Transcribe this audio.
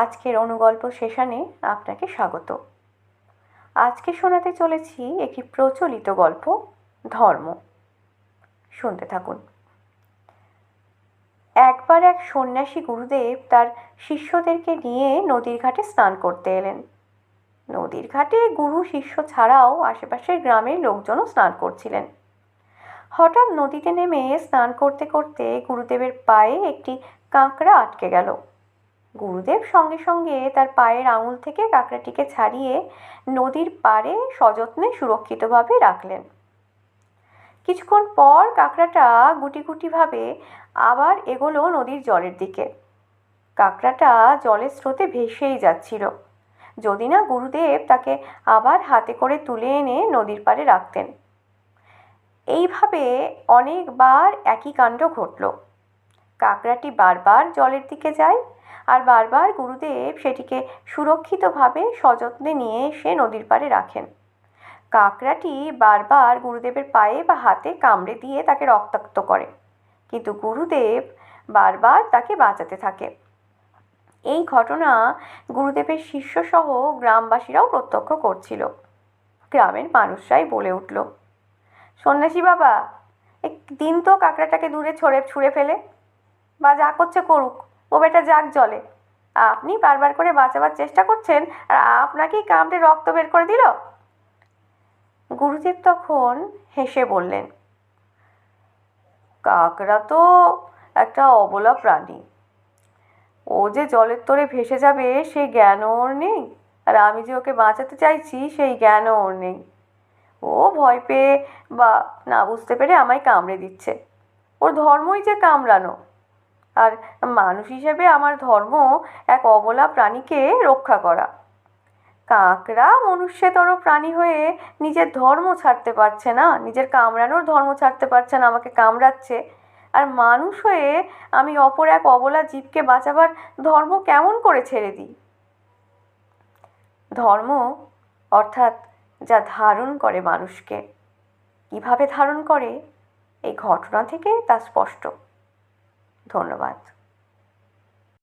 আজকের অনুগল্প সেশনে আপনাকে স্বাগত। আজকে শোনাতে চলেছি একটি প্রচলিত গল্প, ধর্ম। শুনতে থাকুন। একবার এক সন্ন্যাসী গুরুদেব তার শিষ্যদেরকে নিয়ে নদীর ঘাটে স্নান করতে এলেন। নদীর ঘাটে গুরু শিষ্য ছাড়াও আশেপাশের গ্রামের লোকজনও স্নান করছিলেন। হঠাৎ নদীতে নেমে স্নান করতে করতে গুরুদেবের পায়ে একটি কাঁকড়া আটকে গেল। গুরুদেব সঙ্গে সঙ্গে তার পায়ের আঙুল থেকে কাঁকড়াটিকে ছাড়িয়ে নদীর পাড়ে সযত্নে সুরক্ষিতভাবে রাখলেন। কিছুক্ষণ পর কাঁকড়াটা গুটি গুটিভাবে আবার এগোলো নদীর জলের দিকে। কাঁকড়াটা জলের স্রোতে ভেসেই যাচ্ছিল, যদি না গুরুদেব তাকে আবার হাতে করে তুলে এনে নদীর পাড়ে রাখতেন। এইভাবে অনেকবার একই কাণ্ড ঘটল। কাঁকড়াটি বারবার জলের দিকে যায় আর বারবার গুরুদেব সেটিকে সুরক্ষিতভাবে সযত্নে নিয়ে এসে নদীর পাড়ে রাখেন। কাঁকড়াটি বারবার গুরুদেবের পায়ে বা হাতে কামড়ে দিয়ে তাকে রক্তাক্ত করে, কিন্তু গুরুদেব বারবার তাকে বাঁচাতে থাকে। এই ঘটনা গুরুদেবের শিষ্যসহ গ্রামবাসীরাও প্রত্যক্ষ করছিল। গ্রামের মানুষরাই বলে উঠল, সন্ন্যাসী বাবা, দিন তো কাঁকড়াটাকে দূরে ছুঁড়ে ফেলে, বা যা করছে করুক, ও বেটা যাক জলে। আপনি বারবার করে বাঁচাবার চেষ্টা করছেন আর আপনাকেই কামড়ে রক্ত বের করে দিল। গুরুদেব তখন হেসে বললেন, কাকড়া তো একটা অবলা প্রাণী, ও যে জলের তরে ভেসে যাবে সেই জ্ঞানও ওর নেই, আর আমি যে ওকে বাঁচাতে চাইছি সেই জ্ঞানও ওর নেই। ও ভয় পেয়ে বা না বুঝতে পেরে আমায় কামড়ে দিচ্ছে। ওর ধর্মই যে কামড়ানো, আর মানুষ হিসেবে আমার ধর্ম এক অবলা প্রাণীকে রক্ষা করা। কাকড়া মনুষ্যতর প্রাণী হয়ে নিজের ধর্ম ছাড়তে পারছে না, নিজের কামড়ানোর ধর্ম ছাড়তে পারছে না, আমাকে কামড়াচ্ছে। আর মানুষ হয়ে আমি অপর এক অবলা জীবকে বাঁচাবার ধর্ম কেমন করে ছেড়ে দিই? ধর্ম অর্থাৎ যা ধারণ করে মানুষকে, কিভাবে ধারণ করে এই ঘটনা থেকে তা স্পষ্ট। ধন্যবাদ।